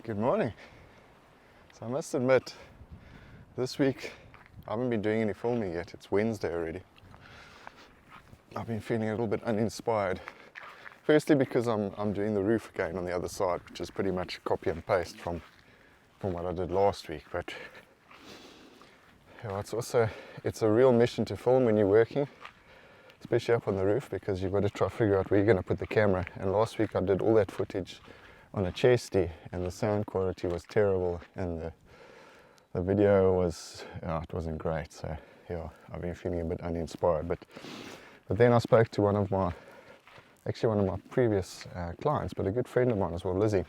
Good morning. So I must admit, this week I haven't been doing any filming yet. It's Wednesday already. I've been feeling a little bit uninspired. Firstly because I'm doing the roof again on the other side, which is pretty much copy and paste from what I did last week. But yeah, it's a real mission to film when you're working, especially up on the roof, because you've got to try to figure out where you're going to put the camera. And last week I did all that footage on a chesty and the sound quality was terrible and the video was, it wasn't great. So yeah, I've been feeling a bit uninspired. But then I spoke to one of my previous clients, but a good friend of mine as well, Lizzie,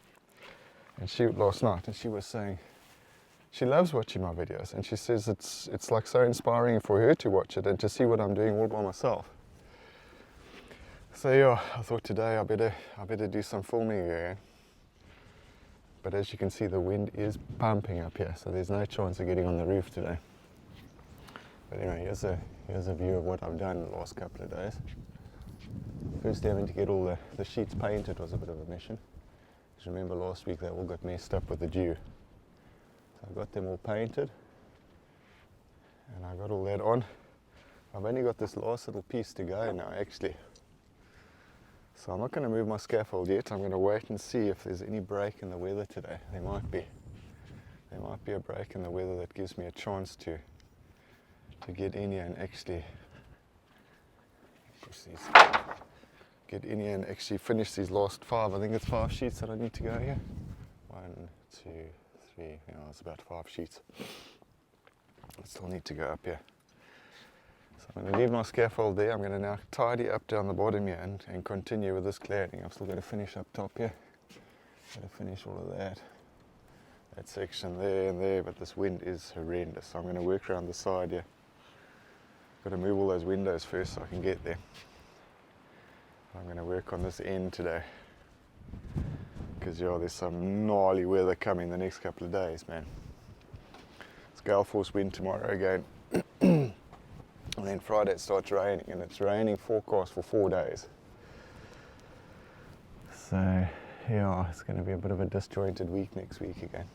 and last night, and she was saying she loves watching my videos, and she says it's like so inspiring for her to watch it and to see what I'm doing all by myself. So yeah, I thought today I better do some filming again. But as you can see, the wind is pumping up here, so there's no chance of getting on the roof today. But anyway, here's a view of what I've done the last couple of days. Firstly, having to get all the sheets painted was a bit of a mission. Because remember last week they all got messed up with the dew. So I got them all painted, and I got all that on. I've only got this last little piece to go now, actually. So I'm not going to move my scaffold yet. I'm going to wait and see if there's any break in the weather today. There might be. There might be a break in the weather that gives me a chance to get in here and actually finish these last 5. I think it's 5 sheets that I need to go here. 1, 2, 3. Yeah, it's about 5 sheets. I still need to go up here. So I'm going to leave my scaffold there. I'm going to now tidy up down the bottom here and continue with this cladding. I've still got to finish up top here. Got to finish all of that section there and there, but this wind is horrendous. So I'm going to work around the side here. Got to move all those windows first so I can get there. I'm going to work on this end today, because yeah, there's some gnarly weather coming the next couple of days, man. It's gale force wind tomorrow again. And then Friday it starts raining, and it's raining forecast for 4 days. So yeah, it's going to be a bit of a disjointed week next week again.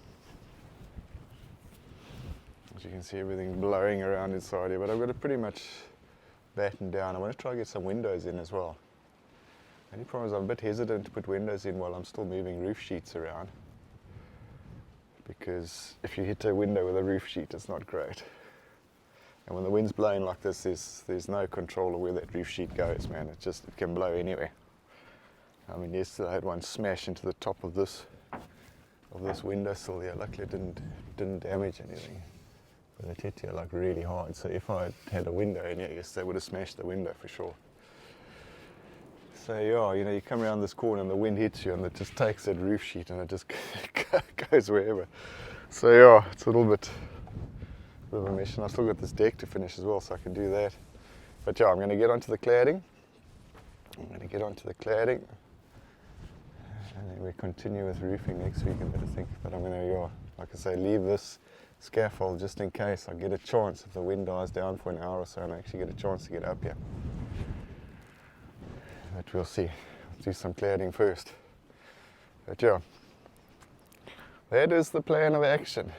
As you can see, everything blowing around inside here, but I've got it pretty much battened down. I want to try to get some windows in as well. The only problem is I'm a bit hesitant to put windows in while I'm still moving roof sheets around, because if you hit a window with a roof sheet, it's not great. And when the wind's blowing like this, there's no control of where that roof sheet goes, man. It can blow anywhere. I mean, yesterday I had one smash into the top of this windowsill here. Luckily it didn't damage anything. But it hit here like really hard. So if I had a window in here, I guess they would have smashed the window for sure. So yeah, you know, you come around this corner and the wind hits you and it just takes that roof sheet and it just goes wherever. So yeah, it's a little bit of a mission. I've still got this deck to finish as well, so I can do that. But yeah, I'm going to get onto the cladding. And then we continue with roofing next week, I think. But I'm going to, yeah, like I say, leave this scaffold just in case I get a chance, if the wind dies down for an hour or so, and I actually get a chance to get up here. But we'll see. I'll do some cladding first. But yeah, that is the plan of action.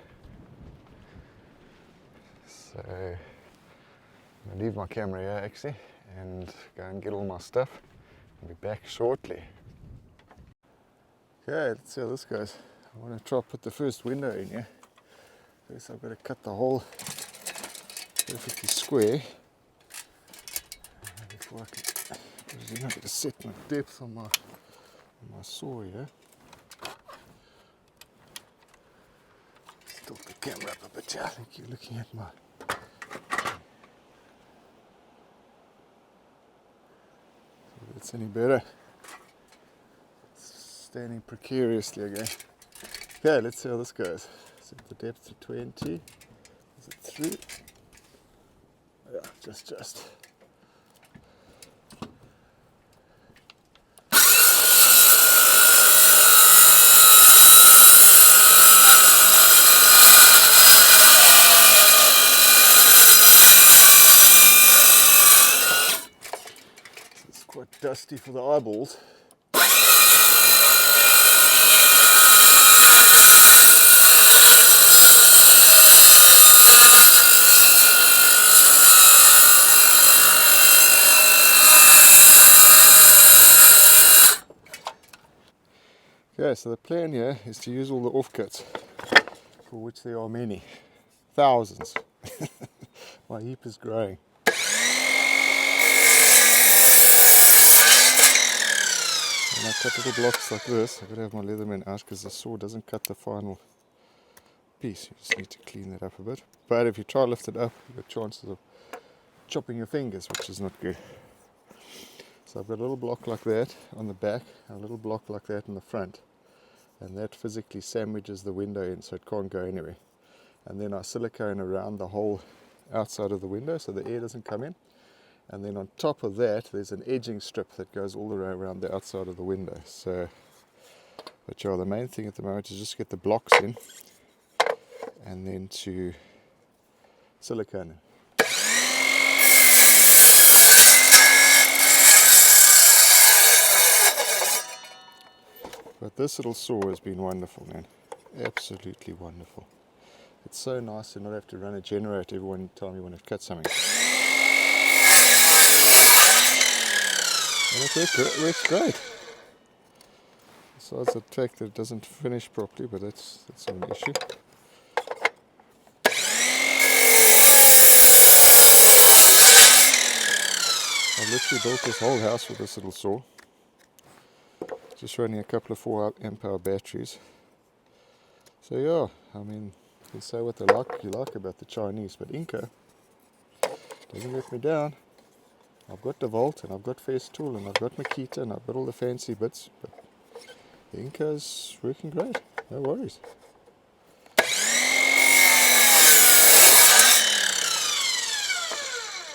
So I'm going to leave my camera here actually and go and get all my stuff. I'll be back shortly. Okay, let's see how this goes. I want to try to put the first window in here. First I've got to cut the hole perfectly square before I can, because I'm going to set my depth on my saw here. Tilt the camera up a bit, yeah. I think you're looking at my. If it's any better. It's standing precariously again. Okay, let's see how this goes. Set the depth to 20. Is it through? Yeah, just. Quite dusty for the eyeballs. Okay, so the plan here is to use all the offcuts, for which there are many, thousands. My heap is growing. When I cut little blocks like this, I've got to have my Leatherman out because the saw doesn't cut the final piece. You just need to clean that up a bit. But if you try to lift it up, you've got chances of chopping your fingers, which is not good. So I've got a little block like that on the back, and a little block like that in the front. And that physically sandwiches the window in so it can't go anywhere. And then I silicone around the whole outside of the window so the air doesn't come in. And then on top of that, there's an edging strip that goes all the way around the outside of the window. So, but yeah, the main thing at the moment is just get the blocks in and then to silicone it. But this little saw has been wonderful, man. Absolutely wonderful. It's so nice to not have to run a generator every one time you want to cut something. And it works great. Besides the fact that it doesn't finish properly, but that's an issue. I've literally built this whole house with this little saw. Just running a couple of 4 amp hour batteries. So yeah, I mean, you can say what you like about the Chinese, but Inca doesn't let me down. I've got DeWalt and I've got Festool and I've got Makita and I've got all the fancy bits, but the Inca's working great, no worries.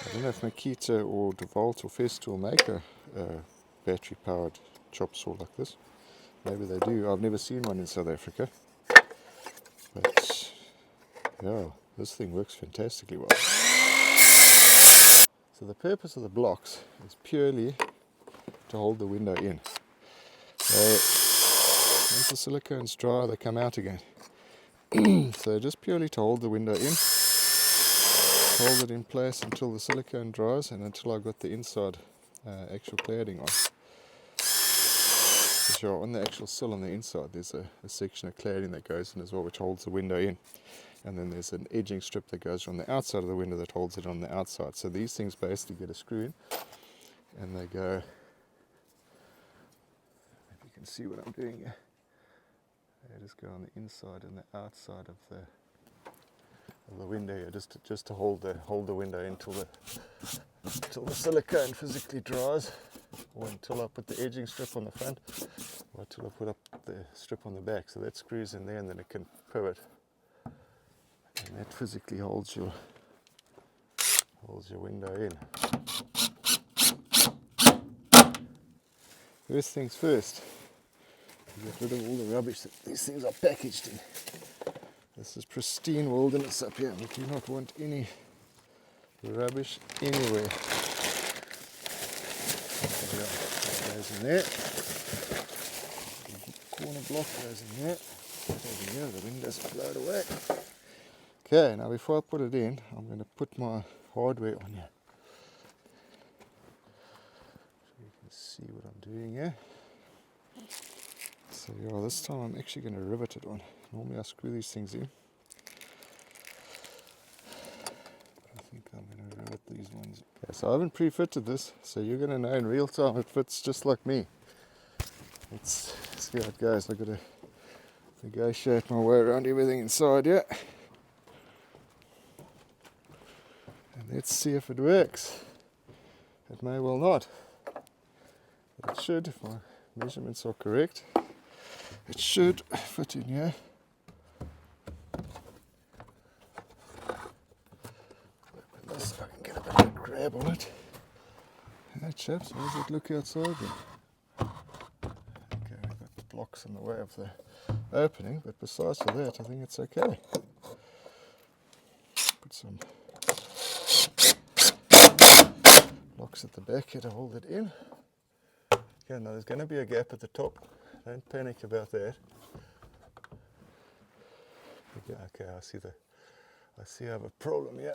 I don't know if Makita or DeWalt or Festool make a battery powered chop saw like this. Maybe they do. I've never seen one in South Africa. But yeah, this thing works fantastically well. So the purpose of the blocks is purely to hold the window in. Once the silicone's dry, they come out again. So just purely to hold the window in. Hold it in place until the silicone dries and until I've got the inside actual cladding on. So on the actual sill on the inside, there's a section of cladding that goes in as well, which holds the window in. And then there's an edging strip that goes on the outside of the window that holds it on the outside. So these things basically get a screw in, and they go, if you can see what I'm doing here, they just go on the inside and the outside of the window here, just to hold the window until the silicone physically dries, or until I put the edging strip on the front, or until I put up the strip on the back. So that screws in there, and then it can pivot. And that physically holds your window in. First things first, you get rid of all the rubbish that these things are packaged in. This is pristine wilderness up here. We do not want any rubbish anywhere. So yeah, that goes in there. The corner block goes in there. Over here, the windows are blowed away. Okay, now before I put it in, I'm going to put my hardware on here. So you can see what I'm doing here. So yeah, this time I'm actually going to rivet it on. Normally I screw these things in. I think I'm going to rivet these ones. Okay, so I haven't pre-fitted this, so you're going to know in real time it fits just like me. Let's see how it goes. I've got to negotiate my way around everything inside here. Let's see if it works. It may well not. But it should, if my measurements are correct. It should fit in here. Open this so I can get a bit of a grab on it. Hey chaps, how does it look outside then? Okay, we've got the blocks in the way of the opening, but besides for that, I think it's okay. Put some blocks at the back here to hold it in. Okay, now there's going to be a gap at the top. Don't panic about that. Okay, I see I have a problem here.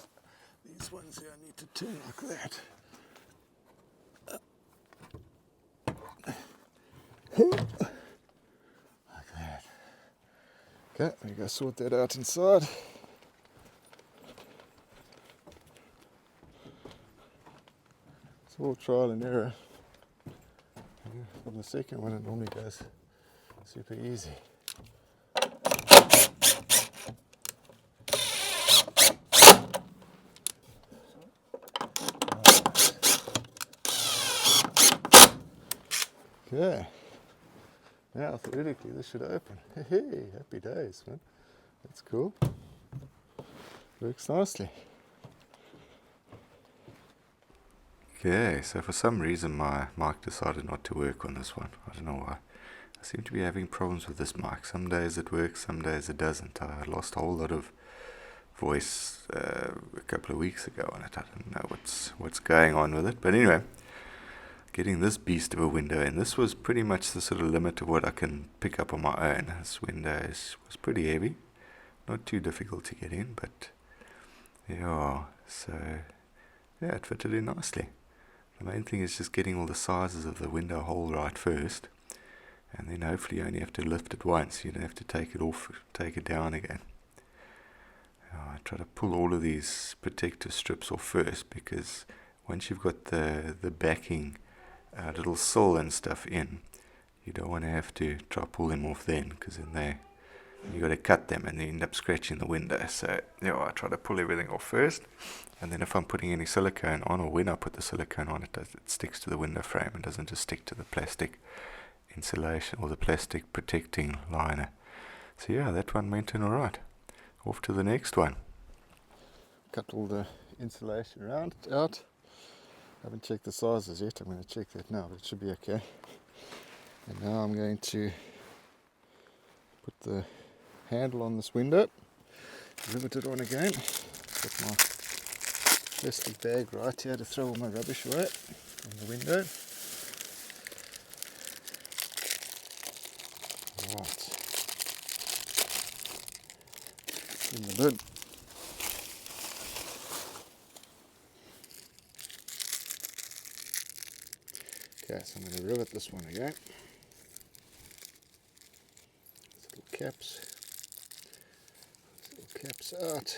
These ones here I need to turn like that. Okay, we go sort that out inside. It's all trial and error. On the second one, it normally goes super easy. Okay. Now theoretically this should open. Hey, happy days, man. That's cool. Works nicely. Okay, so for some reason my mic decided not to work on this one. I don't know why. I seem to be having problems with this mic. Some days it works, some days it doesn't. I lost a whole lot of voice a couple of weeks ago on it. I don't know what's going on with it. But anyway, getting this beast of a window in. This was pretty much the sort of limit of what I can pick up on my own. This window was pretty heavy. Not too difficult to get in, but yeah, so yeah, it fitted in nicely. The main thing is just getting all the sizes of the window hole right first, and then hopefully you only have to lift it once. You don't have to take it off, take it down again. I try to pull all of these protective strips off first, because once you've got the backing little sill and stuff in, you don't want to have to try to pull them off then, because then you got to cut them and they end up scratching the window. So yeah, I try to pull everything off first, and then if I'm putting any silicone on, or when I put the silicone on, it sticks to the window frame. It doesn't just stick to the plastic insulation or the plastic protecting liner. So yeah, that one went in alright. Off to the next one. Cut all the insulation out. I haven't checked the sizes yet. I'm going to check that now, but it should be okay. And now I'm going to put the handle on this window, rivet it on again, put my plastic bag right here to throw all my rubbish away on the window. Right, in the bin. Okay, so I'm going to rivet this one again. Little caps out.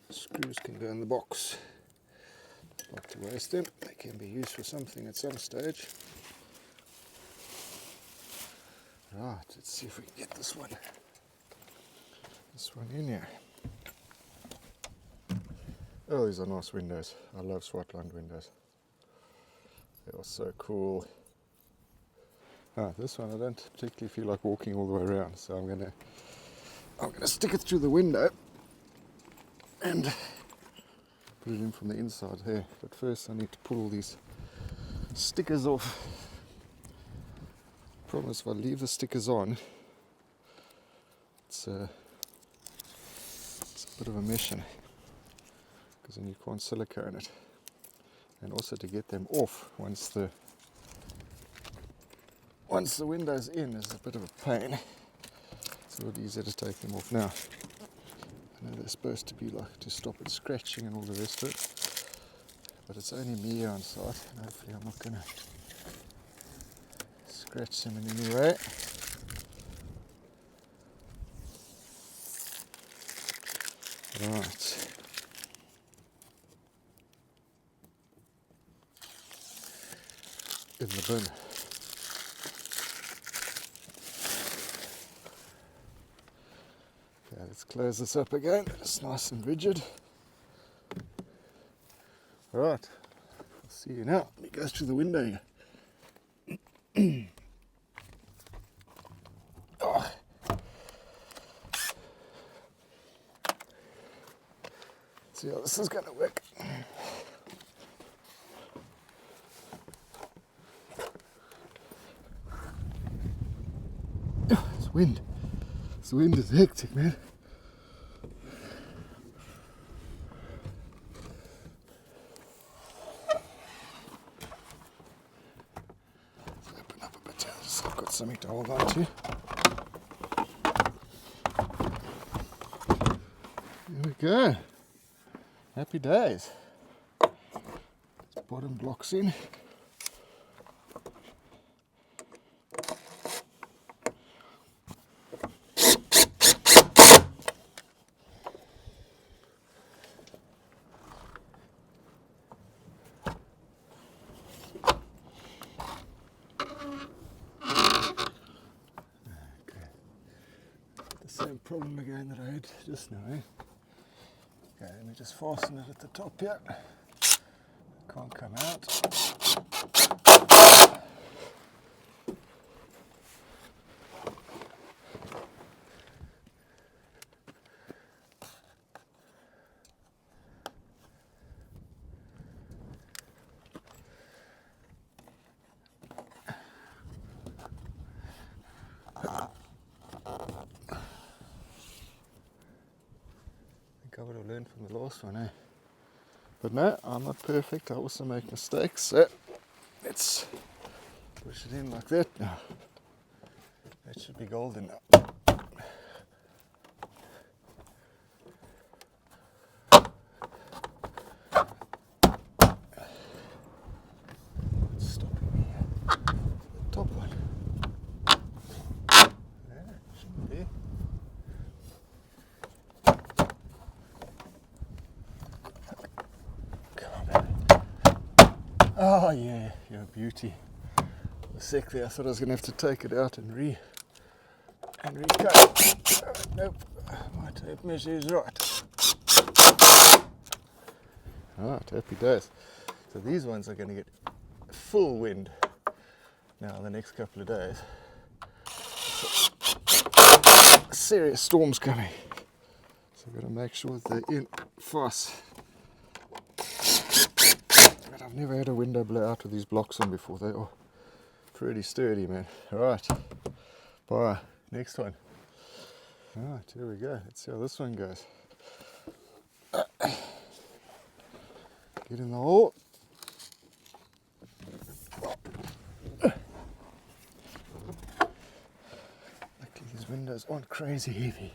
Screws can go in the box. Not to waste them. They can be used for something at some stage. Right, let's see if we can get this one in here. Oh, these are nice windows. I love Swartland windows. They are so cool. This one I don't particularly feel like walking all the way around, so I'm gonna stick it through the window and put it in from the inside here. But first I need to pull all these stickers off. Problem is, if I leave the stickers on, it's a bit of a mission, because then you can't silicone it. And also to get them off once the window's in is a bit of a pain. It's a lot easier to take them off now. I know they're supposed to be like to stop it scratching and all the rest of it, but it's only me here on site, and hopefully I'm not going to scratch them in any way. Right. In the bin. Okay, let's close this up again. It's nice and rigid. Right, I'll see you now. Let me go through the window here. Oh. See how this is going to work. Wind. This wind is hectic, man. Let's open up a bit here, so I've got something to hold on to. There we go. Happy days. Bottom blocks in. Same problem again that I had just now. Okay, let me just fasten it at the top here. Can't come out. I would have learned from the last one, eh? But no, I'm not perfect. I also make mistakes. So let's push it in like that now. That should be golden now. What's stopping me here? The top one. Yeah, it shouldn't be. Oh yeah, you're a beauty. For a sec there, I thought I was going to have to take it out and recut. Nope, my tape measure is right. Alright, happy days. So these ones are going to get full wind now the next couple of days. So, serious storms coming. So I've got to make sure they're in fast. I've never had a window blow out with these blocks on before. They are pretty sturdy, man. Alright, bye. Next one. Alright, here we go. Let's see how this one goes. Get in the hole. Luckily these windows aren't crazy heavy.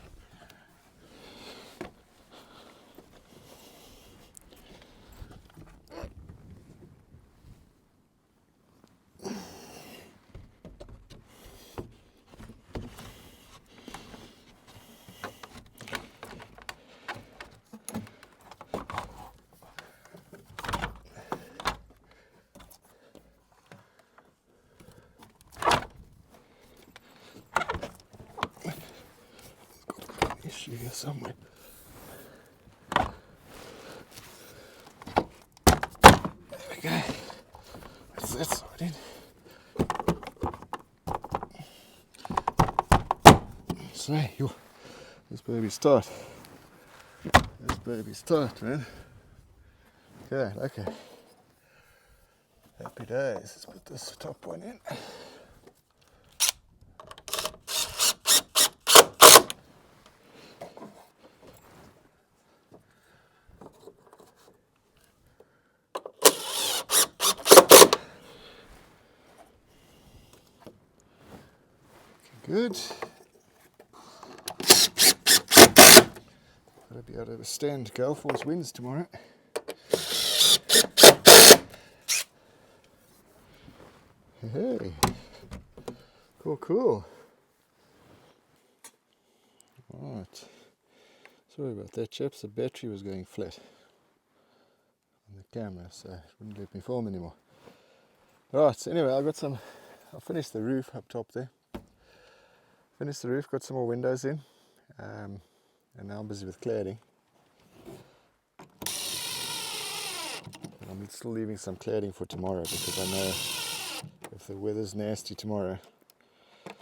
Issue here somewhere. There we go. That's that side in. So, this baby's tight. This baby's tight, man. Okay. Happy days. Let's put this top one in. Good. Gotta be able to withstand gale force winds tomorrow. Hey. Cool. Alright. Sorry about that, chaps. The battery was going flat on the camera, so it wouldn't let me film anymore. Right, so anyway, I finished the roof up top there. Finished the roof, got some more windows in, and now I'm busy with cladding. I'm still leaving some cladding for tomorrow because I know if the weather's nasty tomorrow,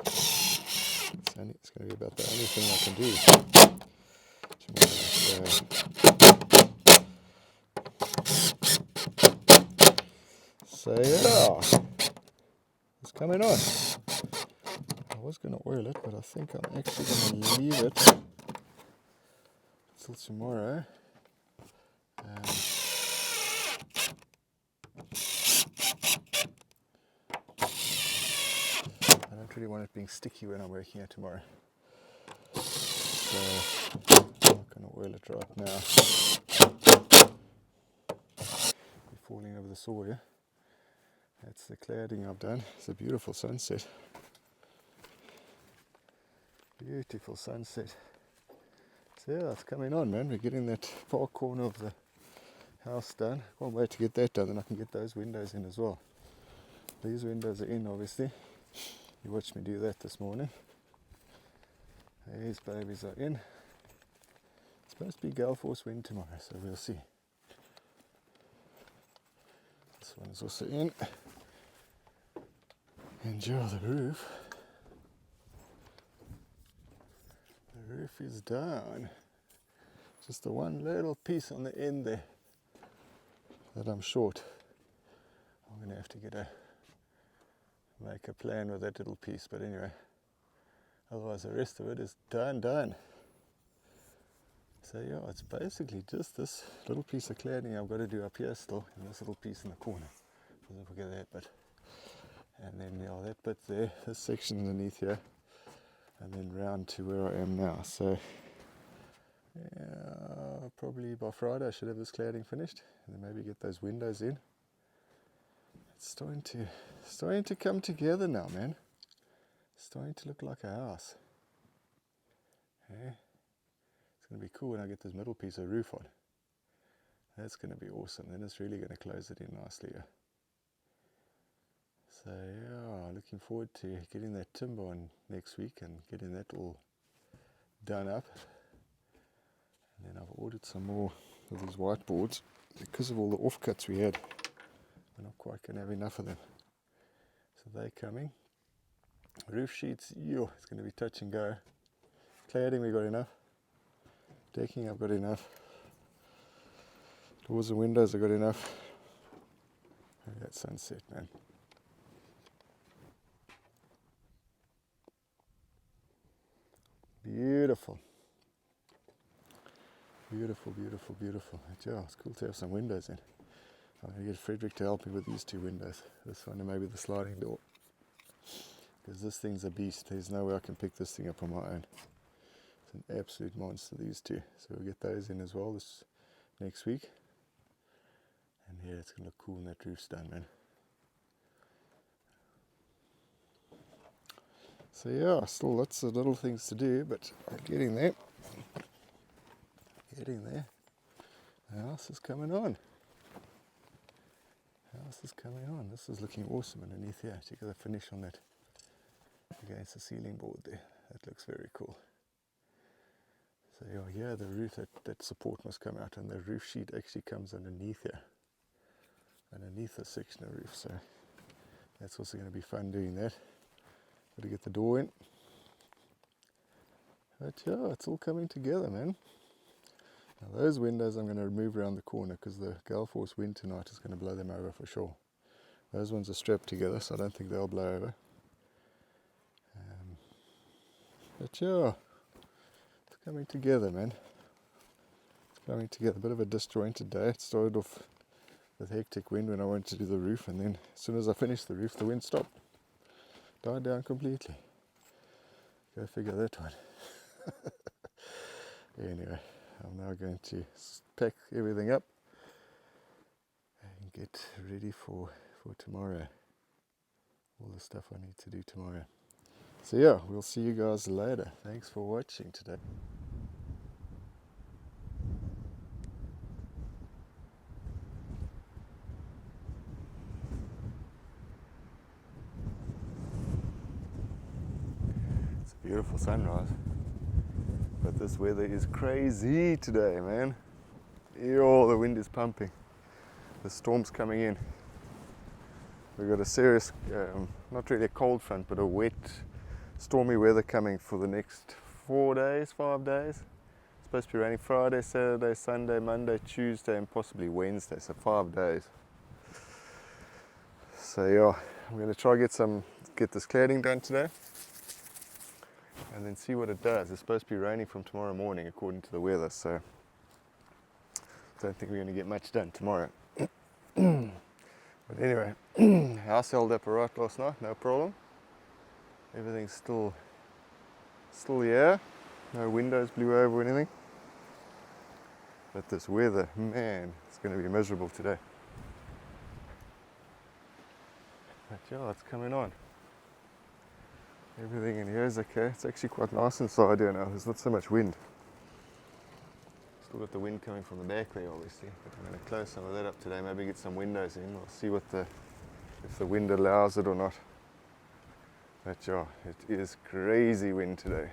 it's going to be about the only thing I can do tomorrow. So yeah, it's coming on. I was going to oil it, but I think I'm actually going to leave it till tomorrow. I don't really want it being sticky when I'm working here tomorrow. So I'm not going to oil it right now. We're falling over the saw here. That's the cladding I've done. It's a beautiful sunset. Beautiful sunset. So yeah, it's coming on, man. We're getting that far corner of the house done. Can't wait to get that done, then I can get those windows in as well. These windows are in, obviously. You watched me do that this morning. These babies are in. It's supposed to be gale force wind tomorrow, so we'll see. This one is also in. And the roof. The roof is down. Just the one little piece on the end there that I'm short. I'm going to have to make a plan with that little piece, but anyway, otherwise the rest of it is done. So yeah, it's basically just this little piece of cladding I've got to do up here still, and this little piece in the corner. Don't forget that bit. And then yeah, that bit there, this section underneath here, and then round to where I am now. So yeah, probably by Friday I should have this cladding finished, and then maybe get those windows in. It's starting to come together now, man. It's starting to look like a house. Yeah. It's going to be cool when I get this middle piece of roof on. That's going to be awesome. Then it's really going to close it in nicely. Yeah. So yeah, looking forward to getting that timber on next week and getting that all done up. And then I've ordered some more of these whiteboards because of all the offcuts we had. We're not quite going to have enough of them. So they're coming. Roof sheets, it's going to be touch and go. Cladding, we got enough. Decking, I've got enough. Doors and windows, I've got enough. Look at that sunset, man. Beautiful. Beautiful, beautiful, beautiful. Yeah, it's cool to have some windows in. I'm going to get Frederick to help me with these two windows. This one and maybe the sliding door. Because this thing's a beast. There's no way I can pick this thing up on my own. It's an absolute monster, these two. So we'll get those in as well this next week. And yeah, it's going to look cool when that roof's done, man. So yeah, still lots of little things to do, but getting there. Getting there. The house is coming on. House is coming on. This is looking awesome underneath here. Check out the finish on that against the ceiling board there. That looks very cool. So yeah, the roof, that support must come out, and the roof sheet actually comes underneath here. Underneath this section of roof. So that's also going to be fun doing that. Got to get the door in. But yeah, it's all coming together, man. Now those windows I'm going to remove around the corner because the gale force wind tonight is going to blow them over for sure. Those ones are strapped together, so I don't think they'll blow over. But yeah, it's coming together, man. It's coming together. A bit of a disjointed day. It started off with hectic wind when I wanted to do the roof, and then as soon as I finished the roof, the wind stopped. Died down completely. Go figure that one. Anyway, I'm now going to pack everything up and get ready for tomorrow. All the stuff I need to do tomorrow. So yeah, we'll see you guys later. Thanks for watching today. It's a beautiful sunrise. But this weather is crazy today, man. The wind is pumping. The storm's coming in. We've got a serious, not really a cold front, but a wet, stormy weather coming for the next 4 days, 5 days. It's supposed to be raining Friday, Saturday, Sunday, Monday, Tuesday, and possibly Wednesday, so 5 days. So yeah, I'm going to try get this cladding done today, and then see what it does. It's supposed to be raining from tomorrow morning according to the weather, so I don't think we're going to get much done tomorrow. But anyway, house held up alright last night, no problem. Everything's still here. No windows blew over or anything. But this weather, man, it's going to be miserable today. But yeah, it's coming on. Everything in here is okay. It's actually quite nice inside here now. There's not so much wind. Still got the wind coming from the back there, obviously. But I'm going to close some of that up today. Maybe get some windows in. We'll see if the wind allows it or not. But yeah, it is crazy wind today.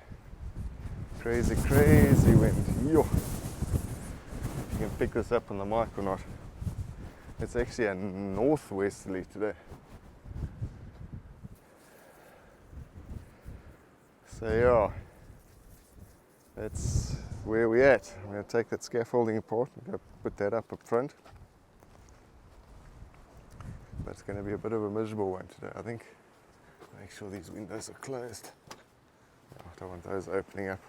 Crazy, crazy wind. Yo. You can pick this up on the mic or not. It's actually a northwesterly today. So yeah, that's where we're at. I'm going to take that scaffolding apart and go put that up front. But it's going to be a bit of a miserable one today, I think. Make sure these windows are closed. I don't want those opening up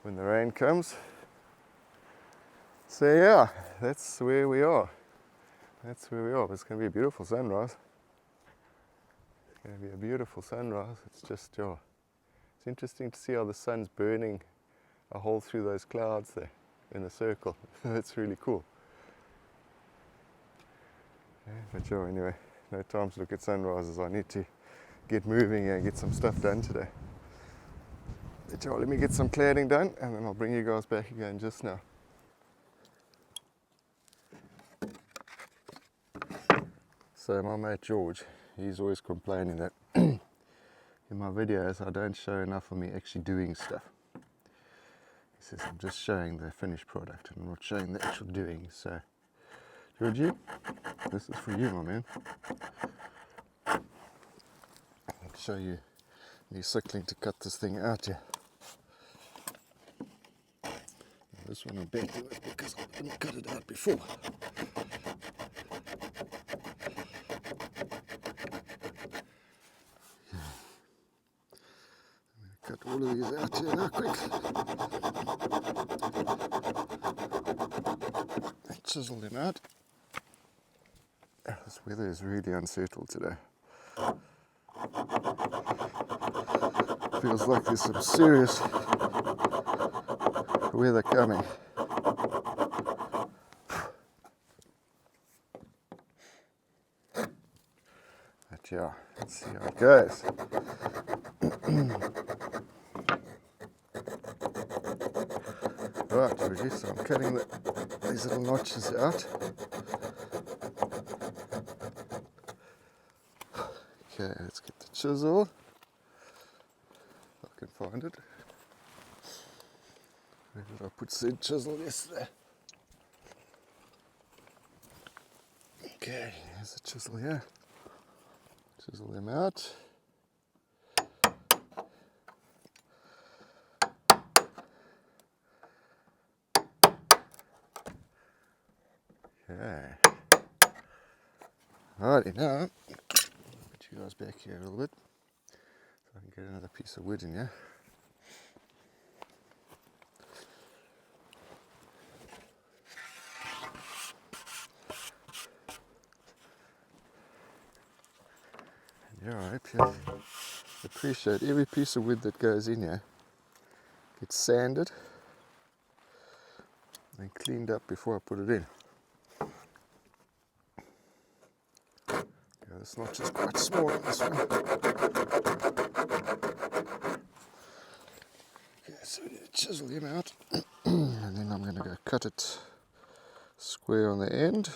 when the rain comes. So yeah, that's where we are. That's where we are. It's going to be a beautiful sunrise. It's going to be a beautiful sunrise. It's just, yeah, it's interesting to see how the sun's burning a hole through those clouds there in a circle. That's really cool. Yeah, but yeah, anyway, no time to look at sunrises. I need to get moving and get some stuff done today. But yeah, let me get some cladding done and then I'll bring you guys back again just now. So my mate George, he's always complaining that in my videos I don't show enough of me actually doing stuff. He says I'm just showing the finished product and I'm not showing the actual doing. So Georgie, this is for you, my man. I'll show you me cycling to cut this thing out here. This one I'm backing with because I didn't cut it out before. Cut all of these out here now quick. And chisel them out. This weather is really unsettled today. Feels like there's some serious weather coming. But yeah, let's see how it goes. Right, Georgie, so I'm cutting these little notches out. Okay, let's get the chisel. If I can find it. Where did I put said chisel yesterday? Okay, there's the chisel here. Chisel them out. Okay. Alrighty, now put you guys back here a little bit so I can get another piece of wood in here. And yeah, I hope you appreciate every piece of wood that goes in here. Gets sanded and cleaned up before I put it in. This notch is quite small on this one. Okay, so we need to chisel him out and then I'm going to go cut it square on the end.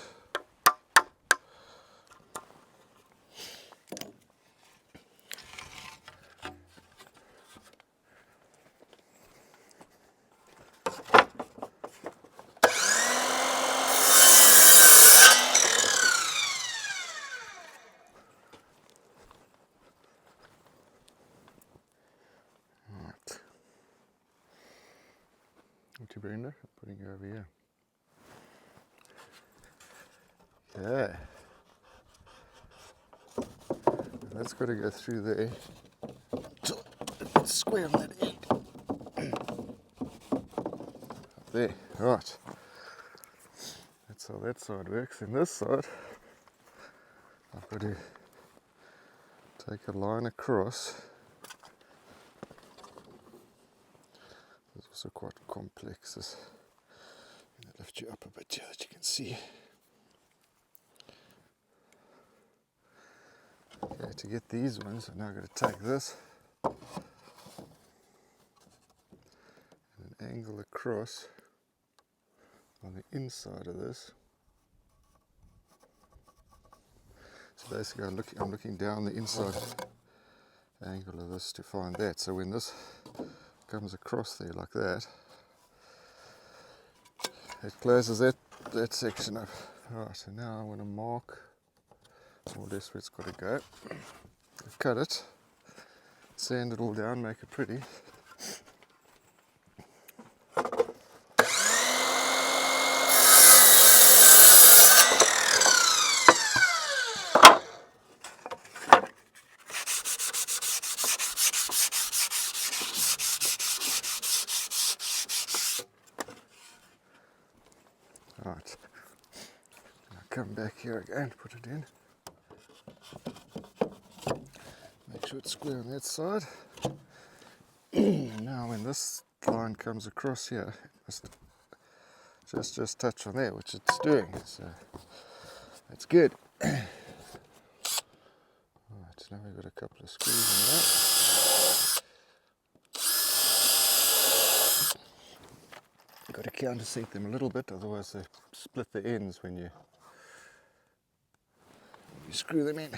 To Brenda, I'm putting you over here. Okay. That's got to go through there. Square on that end. Up there. Right. That's how that side works. In this side, I've got to take a line across. It's also quite complex. This lift you up a bit here that you can see. Okay, to get these ones, I'm now going to take this and an angle across on the inside of this. So basically, I'm looking down the inside angle of this to find that. So when this comes across there like that, it closes that section up. Right, so now I want to mark more or less where it's got to go. Cut it, sand it all down, make it pretty. Right, now come back here again, put it in. Make sure it's square on that side. Now when this line comes across here, it must just touch on there, which it's doing, so that's good. Alright, now we've got a couple of screws in there. Got to countersink them a little bit, otherwise they split the ends when you screw them in.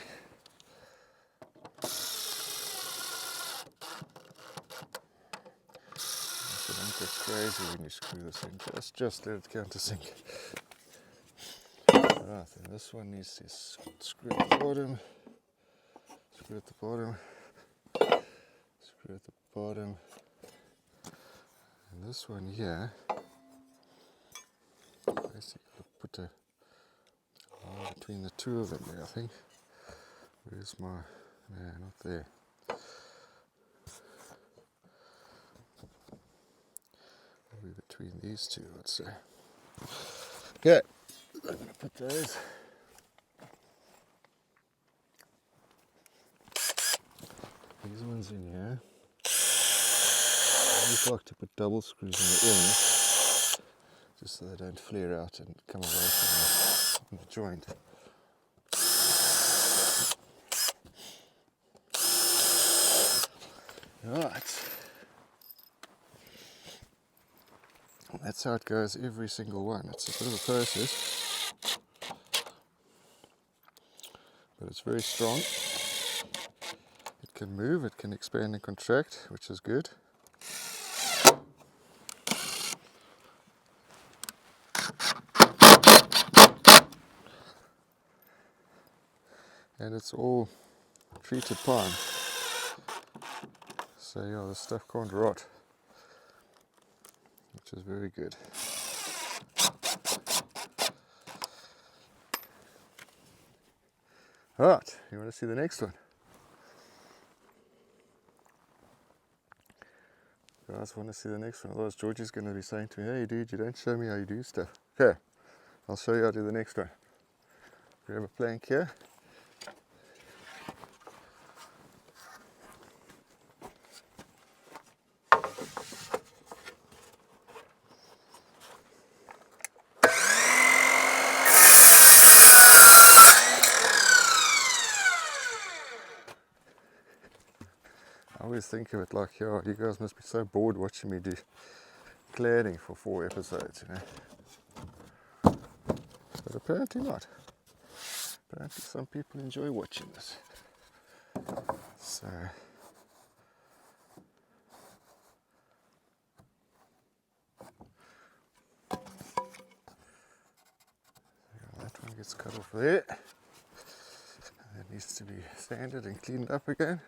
So don't get crazy when you screw this in, just let it countersink. Right, then this one needs to screw at the bottom, screw at the bottom, screw at the bottom, and this one here, basically put a line between the two of them there, I think. Where's my, no, not there. Maybe between these two, I'd say. Okay, I'm going to put those. These ones in here. I always like to put double screws on the ends, just so they don't flare out and come away from the joint. Right. That's how it goes every single one. It's a bit of a process, but it's very strong. It can move, it can expand and contract, which is good. And it's all treated pine. So yeah, this stuff can't rot, which is very good. Alright, you want to see the next one? You guys want to see the next one? Otherwise Georgie's going to be saying to me, hey dude, you don't show me how you do stuff. Okay, I'll show you how to do the next one. Grab a plank here. I always think of it like, yo, you guys must be so bored watching me do cladding for 4 episodes, you know. But apparently not. Apparently some people enjoy watching this. So that one gets cut off there. That needs to be sanded and cleaned up again.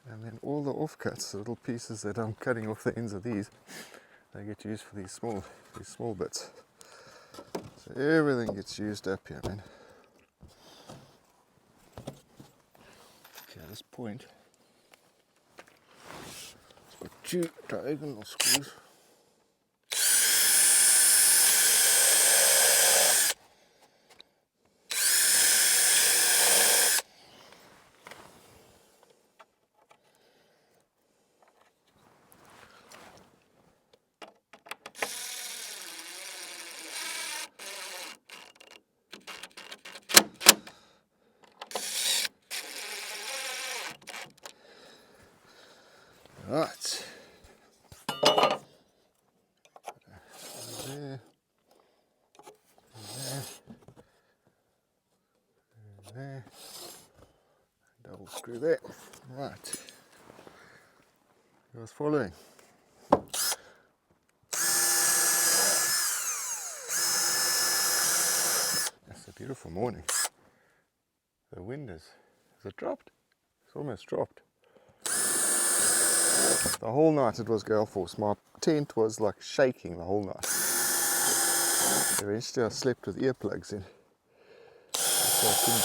And then all the offcuts, the little pieces that I'm cutting off the ends of these, they get used for these small bits. So everything gets used up here, man. Okay, at this point, it's got 2 diagonal screws. Right. There. There. Double screw there. Right. You guys following? It's a beautiful morning. The wind has it dropped? It's almost dropped. The whole night it was gale force. My tent was like shaking the whole night. Eventually I slept with earplugs in, so I couldn't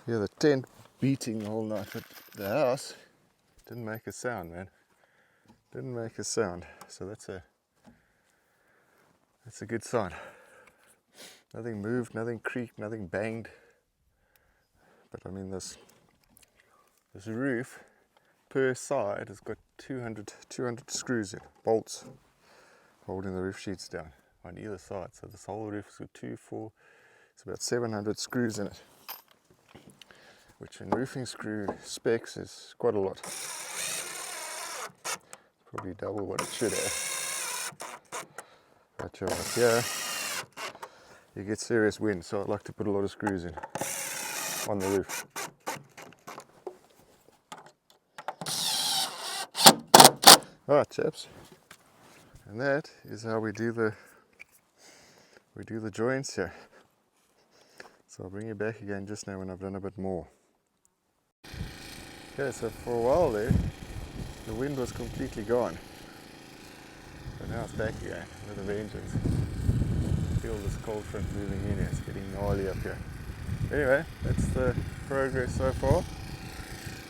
hear the tent beating the whole night. But the house didn't make a sound, man. Didn't make a sound. So that's a good sign. Nothing moved, nothing creaked, nothing banged. But I mean this roof per side has got 200 screws in, bolts holding the roof sheets down on either side. So this whole roof has got 2, 4, it's about 700 screws in it, which in roofing screw specs is quite a lot. Probably double what it should have. But yeah, you get serious wind, so I like to put a lot of screws in on the roof. Alright, chaps, and that is how we do the joints here. So I'll bring you back again just now when I've done a bit more. Okay, so for a while there, the wind was completely gone, but now it's back again with a vengeance. Feel this cold front moving in here. It's getting gnarly up here. Anyway, that's the progress so far.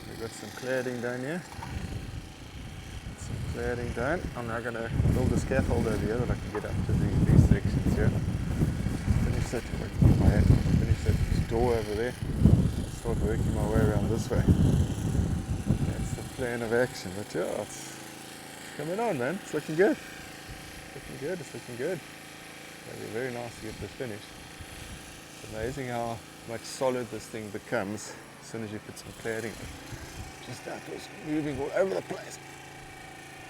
We've got some cladding done here. Cladding done. I'm now going to build a scaffold over here that I can get up to these sections here. Finish that, finish that door over there. Start working my way around this way. That's the plan of action. But yeah, it's coming on, man. It's looking good. It's looking good. It'll be very nice to get this finished. It's amazing how much solid this thing becomes as soon as you put some cladding on. Just that was moving all over the place.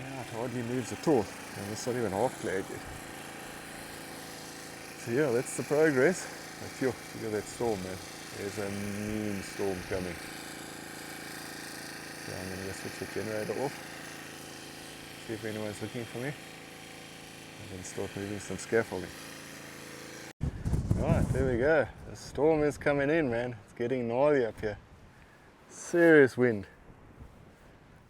Yeah, it hardly moves at all, and it's not even half clad yet. So yeah, that's the progress. But yo, look at that storm, man. There's a mean storm coming. So I'm going to go switch the generator off, see if anyone's looking for me, and then start moving some scaffolding. Alright, there we go. The storm is coming in, man. It's getting gnarly up here. Serious wind.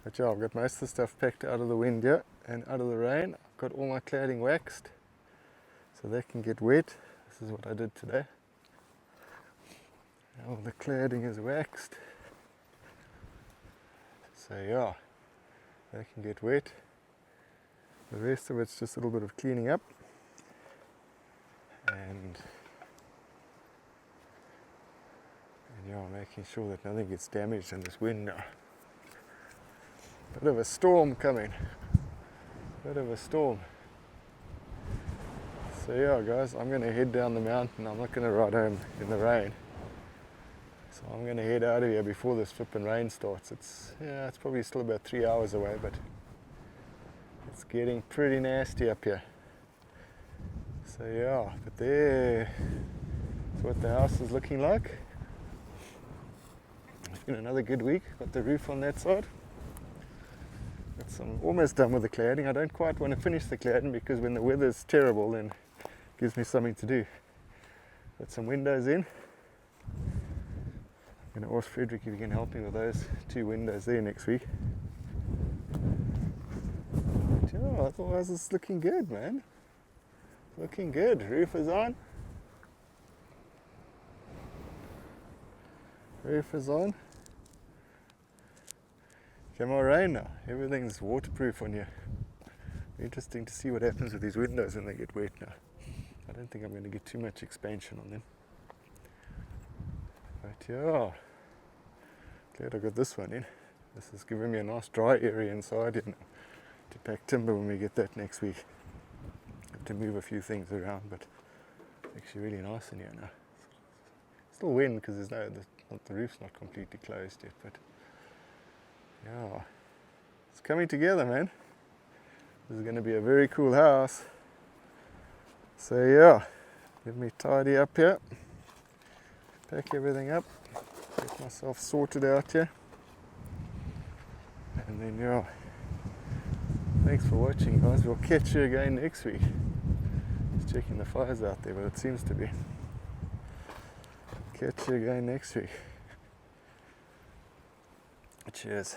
But yeah, I've got most of the stuff packed out of the wind here and out of the rain. I've got all my cladding waxed so they can get wet. This is what I did today. All the cladding is waxed. So yeah, they can get wet. The rest of it's just a little bit of cleaning up. And yeah, making sure that nothing gets damaged in this wind now. Bit of a storm coming. Bit of a storm. So yeah, guys, I'm going to head down the mountain. I'm not going to ride home in the rain. So I'm going to head out of here before this flipping rain starts. It's probably still about 3 hours away, but it's getting pretty nasty up here. So yeah, but there's what the house is looking like. It's been another good week. Got the roof on that side. I'm almost done with the cladding. I don't quite want to finish the cladding because when the weather's terrible, then it gives me something to do. Got some windows in. I'm going to ask Frederick if he can help me with those 2 windows there next week. But yeah, otherwise it's looking good, man. Looking good. Roof is on. Roof is on. Come on, rain now. Everything's waterproof on here. Interesting to see what happens with these windows when they get wet now. I don't think I'm going to get too much expansion on them. But yeah, glad I got this one in. This is giving me a nice dry area inside here now to pack timber when we get that next week. Have to move a few things around, but it's actually really nice in here now. Still wind because the roof's not completely closed yet, but yeah, coming together, man. This is going to be a very cool house. So yeah, let me tidy up here, pack everything up, get myself sorted out here, and then yeah, thanks for watching, guys. We'll catch you again next week. Just checking the fires out there, but it seems to be. Catch you again next week. Cheers.